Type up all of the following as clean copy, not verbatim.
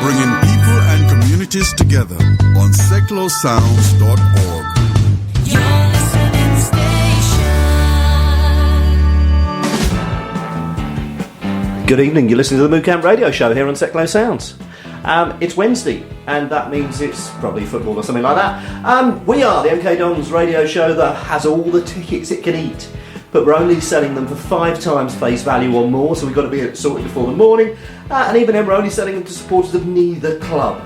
bringing people and communities together on secularsounds.org. Your listening station. Good evening, you're listening to the MooCamp Radio Show here on Secular Sounds. It's Wednesday, and that means it's probably football or something like that. We are the MK Dons radio show that has all the tickets it can eat, but we're only selling them for 5 times face value or more, so we've got to be sorted before the morning, and even then we're only selling them to supporters of neither club.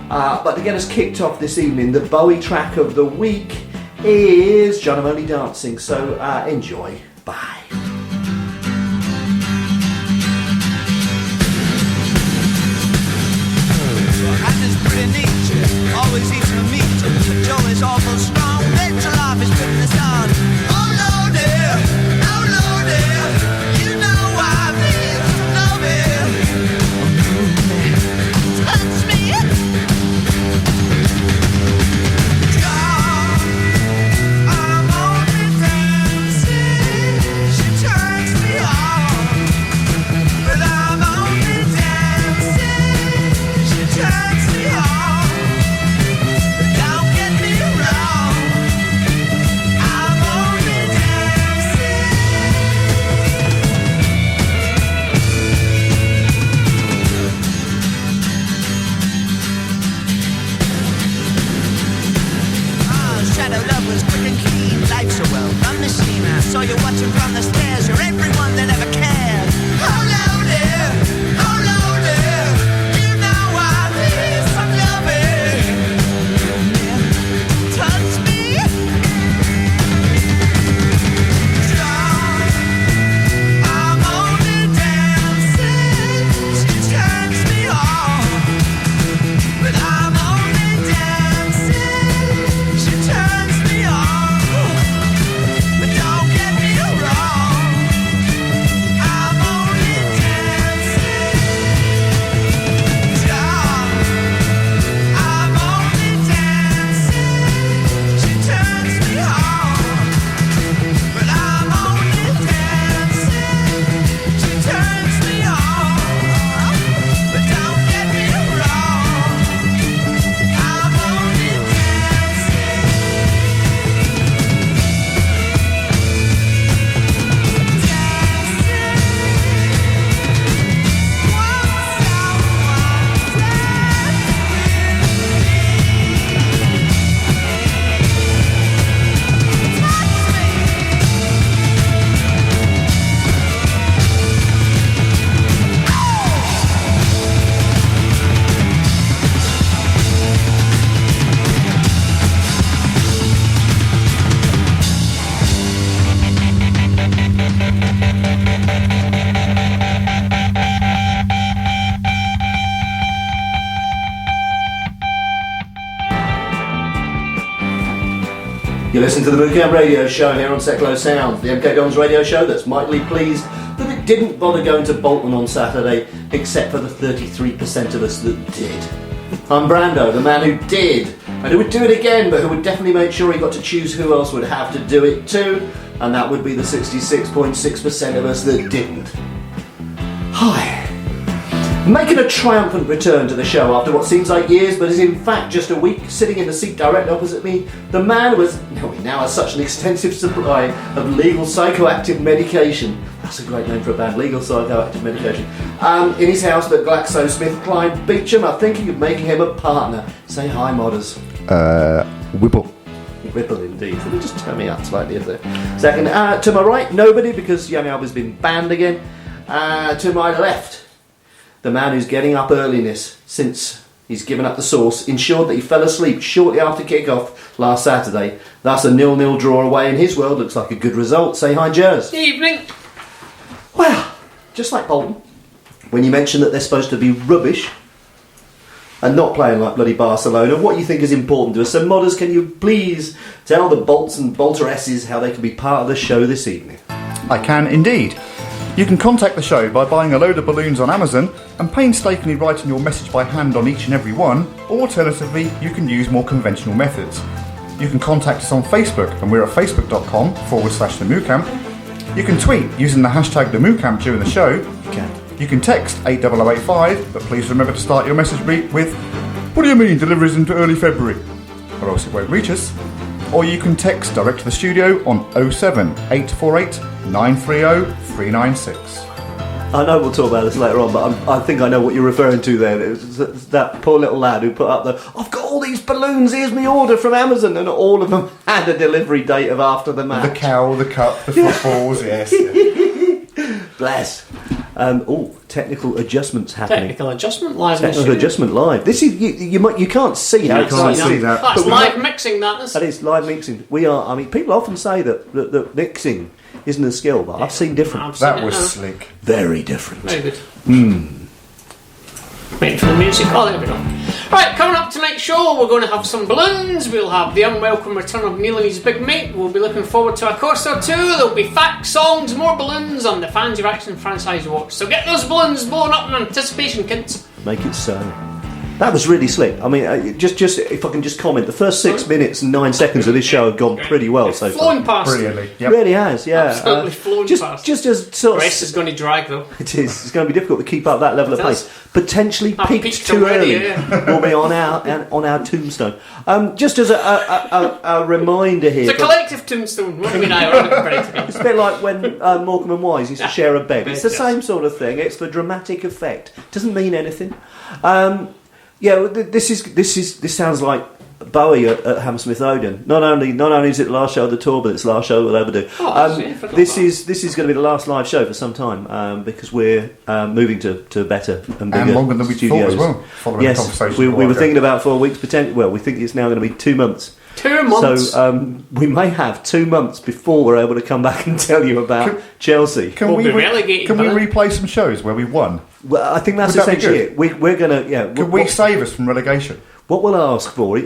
But to get us kicked off this evening, the Bowie track of the week is John I'm Only Dancing, so enjoy. Bye. Always eats her meat, but Joe is awful strong. Mental life is putting us down. Oh no dear, you know I feel love it. Touch me, God, I'm only dancing. She turns me on, but I'm only dancing. She turns me on. So you're watching from the stairs, you're everyone that ever cared. Oh dear, you know I need some loving. Touch me, John, I'm only dancing. She turns me on, but I'm only dancing. She turns me on. You listen to the MooCamp Radio Show here on Secular Sounds, the MK Dons radio show that's mightily pleased that it didn't bother going to Bolton on Saturday, except for the 33% of us that did. I'm Brando, the man who did, and who would do it again, but who would definitely make sure he got to choose who else would have to do it too, and that would be the 66.6% of us that didn't. Hi. Making a triumphant return to the show after what seems like years but is in fact just a week, sitting in the seat directly opposite me, the man who now has such an extensive supply of legal psychoactive medication. That's a great name for a band, legal psychoactive medication. In his house at GlaxoSmithKline Beecham are thinking of making him a partner. Say hi, modders. Whipple. Whipple indeed. Let me just turn me up slightly if there. Second, to my right, nobody, because Young Alba's been banned again. To my left, the man who's getting up earliness since he's given up the sauce, ensured that he fell asleep shortly after kick-off last Saturday. Thus a 0-0 draw away in his world looks like a good result. Say hi, Jers. Evening. Well, just like Bolton, when you mention that they're supposed to be rubbish and not playing like bloody Barcelona, what you think is important to us. So, modders, can you please tell the Bolts and Bolteresses how they can be part of the show this evening? I can indeed. You can contact the show by buying a load of balloons on Amazon and painstakingly writing your message by hand on each and every one, or alternatively, you can use more conventional methods. You can contact us on Facebook, and we're at facebook.com/the MooCamp. You can tweet using the hashtag the MooCamp during the show. You can. You can text 80085, but please remember to start your message with, "What do you mean deliveries into early February?" or else it won't reach us. Or you can text direct to the studio on 07 848 930 396. I know we'll talk about this later on, but I think I know what you're referring to there. It was that poor little lad who put up "I've got all these balloons, here's my order from Amazon," and all of them had a delivery date of after the match. The cow, the cup, the footballs, yes. Bless. Technical adjustments happening. Technical adjustment live. Technical adjustment live. This is you can't see how You can't see that. That's But we live mixing, that is. That is live mixing. We are. I mean, people often say that mixing isn't a skill, but I've seen different. I've seen That it was now. slick. Very different. Very good. Waiting for the music. Oh, there we go. Right, coming up tonight's show, we're going to have some balloons. We'll have the unwelcome return of Neil and his big mate. We'll be looking forward to a course or two. There'll be facts, songs, more balloons, and the Fans of Action franchise watch. So get those balloons blown up in anticipation, kids. Make it so. That was really slick. I mean, just if I can just comment, the first 6 minutes and 9 seconds of this show have gone pretty well so far. Flown past. Brilliantly. It Yep. really has, yeah. Absolutely flown just, past. Just as sort The of. rest is going to drag, though. It is. It's going to be difficult to keep up that level of It pace. is. Potentially I've peaked peaked too already, early. yeah. Will be on our tombstone. Just as a reminder here. It's a collective tombstone. What do you mean ironic about It's a bit like when Morecambe and Wise used to share a bed. It's the Yes. same sort of thing. It's for dramatic effect. Doesn't mean anything. This sounds like Bowie at Hammersmith Odeon. Not only is it the last show of the tour, but it's the last show we'll ever do. This is going to be the last live show for some time because we're moving to better and bigger And longer than we studios. thought as well, following the conversation. we a while were ago. thinking about 4 weeks. We think it's now going to be 2 months. 2 months. So we may have 2 months before we're able to come back and tell you about Chelsea. Can We'll we be relegated, Can we man. replay some shows where we won? Well, I think that's Would that be essentially it. We're going to, Can we save us from relegation? What we'll ask for,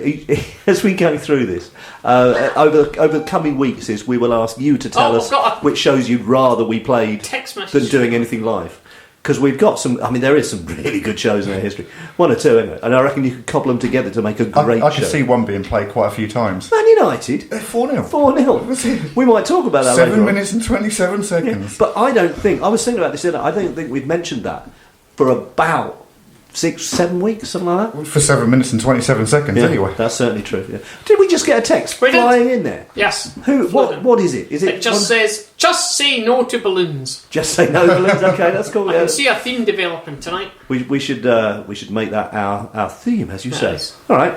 as we go through this, over the coming weeks, is we will ask you to tell Oh, us I've got a which shows you'd rather we played text message. than doing anything live. Because we've got some, I mean, there is some really good shows in our history. 1 or 2, anyway. And I reckon you could cobble them together to make a great I show. can see one being played quite a few times. Man United, 4-0. 4-0. We might talk about that later 7 on. minutes and 27 seconds. But I don't think, I was thinking about this the other night, I don't think we've mentioned that for about 6-7 weeks, something like that. For 7 minutes and 27 seconds, anyway. That's certainly true. Yeah. Did we just get a text We did. flying in there? Yes. Who? What is it? Is It just says, just say no to balloons. Just say no balloons. Okay, that's cool. I Yeah. can see a theme developing tonight. We should make that our theme, as you say. Nice. All right.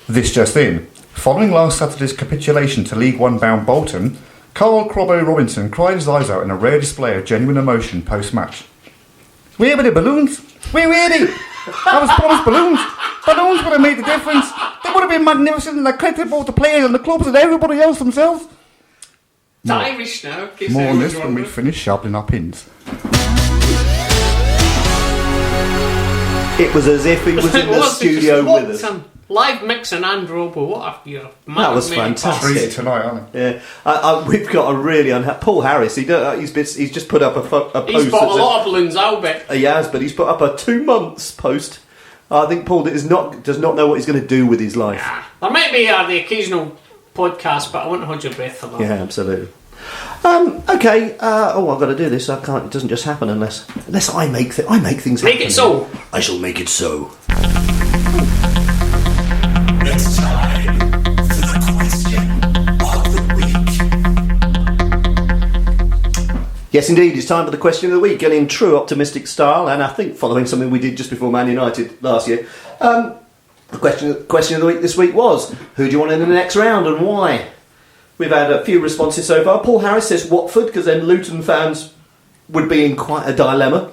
This just in. Following last Saturday's capitulation to League One bound Bolton, Carl Crobbo Robinson cried his eyes out in a rare display of genuine emotion post-match. Where were the balloons? Where were they? I was promised balloons. Balloons would have made the difference. They would have been magnificent and accreditable to players and the clubs and everybody else themselves. It's Irish now. in case More on anyone's this when we wondering. finish sharpening our pins. It was as if he was in It the was, studio just with us. walked in. Live mixing and Robo. What a year. That was fantastic. Breezy tonight, aren't they? Yeah, we've got a really Paul Harris. He's just put up a post. He's bought that a says- lot of balloons, I'll bet. He has, but he's put up a 2 months post. I think Paul does not know what he's going to do with his life. There might be the occasional podcast, but I wouldn't hold your breath for that. Yeah, absolutely. Okay. I've got to do this. I can't. It doesn't just happen unless I make things happen. Make it so. I shall make it so. It's time for the question of the week. Yes, indeed. It's time for the question of the week, and in true optimistic style, and I think following something we did just before Man United last year. The question of the week this week was: who do you want in the next round and why? We've had a few responses so far. Paul Harris says Watford, because then Luton fans would be in quite a dilemma.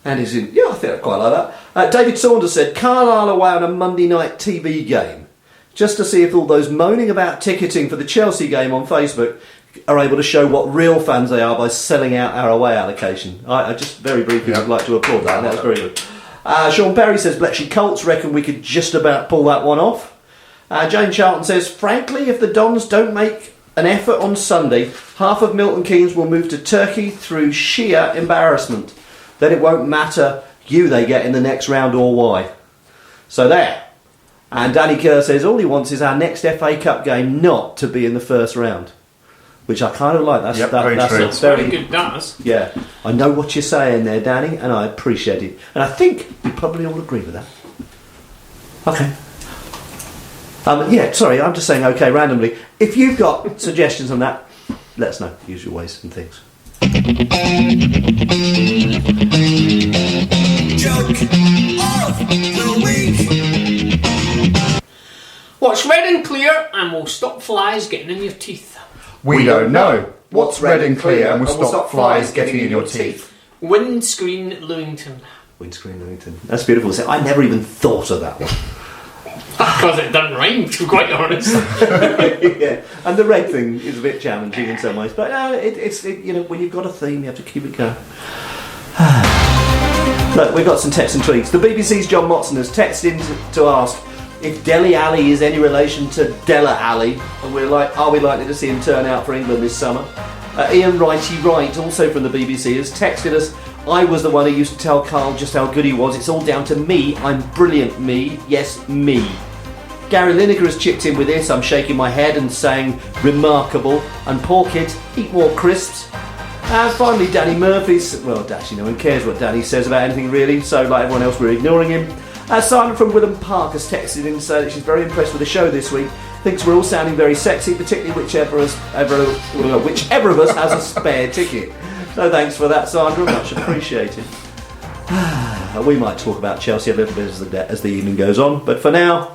And he's in, I think I quite like that. David Saunders said Carlisle away on a Monday night TV game, just to see if all those moaning about ticketing for the Chelsea game on Facebook are able to show what real fans they are by selling out our away allocation. I just very briefly would like to applaud that, and that was very good. Sean Perry says Bletchley Colts reckon we could just about pull that one off. Jane Charlton says, frankly, if the Dons don't make an effort on Sunday, half of Milton Keynes will move to Turkey through sheer embarrassment. Then it won't matter who they get in the next round or why. So there. And Danny Kerr says all he wants is our next FA Cup game not to be in the first round. which I kind of like. That's very that's true. a Very good, that. Yeah, I know what you're saying there, Danny, and I appreciate it. And I think we probably all agree with that. Okay. Yeah, sorry, I'm just saying okay randomly. If you've got suggestions on that, let us know. Usual ways and things. Joke of the week. What's red and clear and will stop flies getting in your teeth? We don't know. What's red and clear and will stop flies getting in your teeth? Windscreen Lewington. Windscreen Lewington. That's beautiful. So I never even thought of that one. Because it doesn't rhyme, to be quite honest. Yeah, and the red thing is a bit challenging in some ways, but it's you know, when you've got a theme, you have to keep it going. Look, we've got some texts and tweets. The BBC's John Motson has texted in to ask if Dele Alli is any relation to Della Alli, and are we likely to see him turn out for England this summer? Ian Righty Wright, also from the BBC, has texted us. I was the one who used to tell Carl just how good he was. It's all down to me. I'm brilliant, me. Yes, me. Gary Lineker has chipped in with this. I'm shaking my head and saying remarkable. And poor kid, eat more crisps. And finally, Danny Murphy's. Well, actually, no one cares what Danny says about anything really. So, like everyone else, we're ignoring him. Simon from Willem Park has texted in to say that she's very impressed with the show this week. Thinks we're all sounding very sexy, particularly whichever of us has a spare ticket. So thanks for that, Sandra. Much appreciated. We might talk about Chelsea a little bit as the evening goes on, but for now.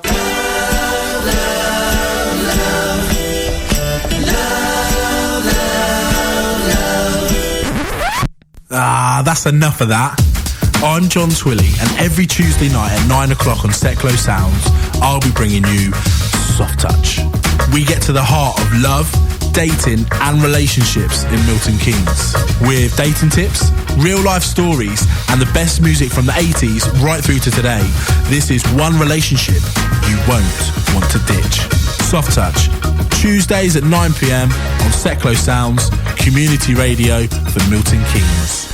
That's enough of that. I'm John Twilley, and every Tuesday night at 9 o'clock on Seclo Sounds, I'll be bringing you Soft Touch. We get to the heart of love, dating and relationships in Milton Keynes. With dating tips, real life stories and the best music from the 80s right through to today. This is one relationship you won't want to ditch. Soft Touch, Tuesdays at 9 p.m. on Seclo Sounds, community radio for Milton Keynes.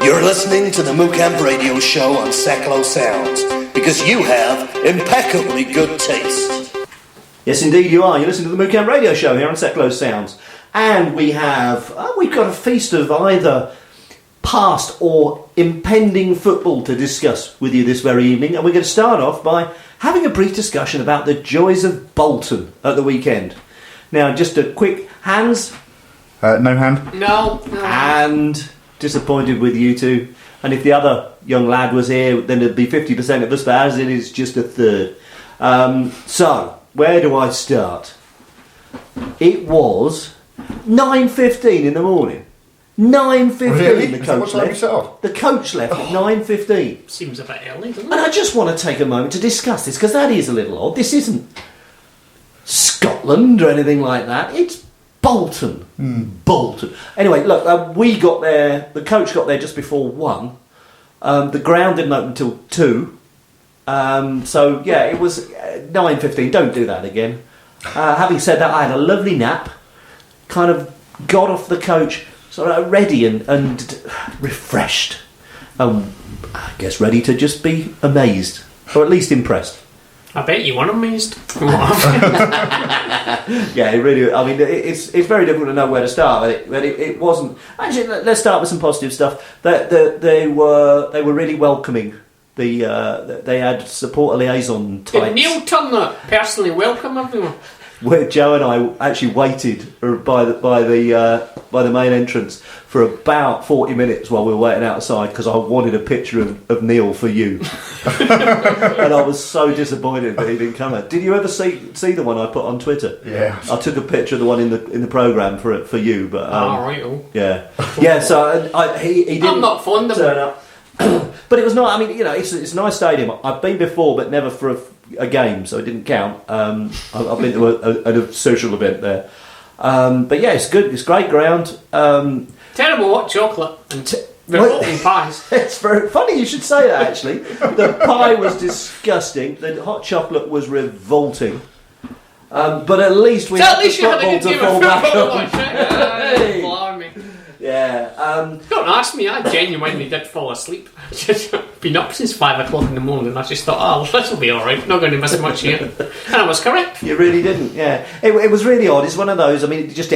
You're listening to the MooCamp Radio Show on Seclo Sounds because you have impeccably good taste. Yes, indeed you are. You're listening to the MooCamp Radio Show here on Seclo Sounds. And we've got a feast of either past or impending football to discuss with you this very evening. And we're going to start off by having a brief discussion about the joys of Bolton at the weekend. Now, just a quick hands. No hand. No. And disappointed with you two. And if the other young lad was here, then it'd be 50% of us, but as it is, just a third. So, where do I start? It was 9:15 in the morning. 9:15 Really? the Is that coach what time you left. set off? The coach left at 9:15. Seems a bit early, doesn't And it? I just want to take a moment to discuss this, because that is a little odd. This isn't Scotland or anything like that. It's Bolton. Bolton. Anyway, look, we got there, the coach got there just before 1. The ground didn't open until 2. So, yeah, it was 9:15. Don't do that again. Having said that, I had a lovely nap. Kind of got off the coach sort of ready and refreshed. I guess ready to just be amazed. Or at least impressed. I bet you weren't amazed. Yeah, it really. I mean, it's very difficult to know where to start, but it wasn't. Actually, let's start with some positive stuff. They were really welcoming. They had support liaison types. Did Neil Turner personally welcome everyone? Where Joe and I actually waited by the main entrance for about 40 minutes while we were waiting outside because I wanted a picture of Neil for you, and I was so disappointed that he didn't come out. Did you ever see the one I put on Twitter? Yeah, I took a picture of the one in the programme for you, but yeah. So he didn't. I'm not fond of turn it. up. But it was not. I mean, you know, it's a nice stadium. I've been before, but never for a game, so it didn't count. I've been to a social event there, but yeah, it's good. It's great ground. Terrible hot chocolate and revolting pies. It's very funny you should say that. Actually, the pie was disgusting. The hot chocolate was revolting. But at least we had the football to fall back on. Hey. Yeah, Don't ask me, I genuinely did fall asleep. I've just been up since 5 o'clock in the morning. I just thought, oh, this'll be alright, not going to miss much here. And I was correct. You really didn't, yeah. It was really odd. It's one of those, I mean, it just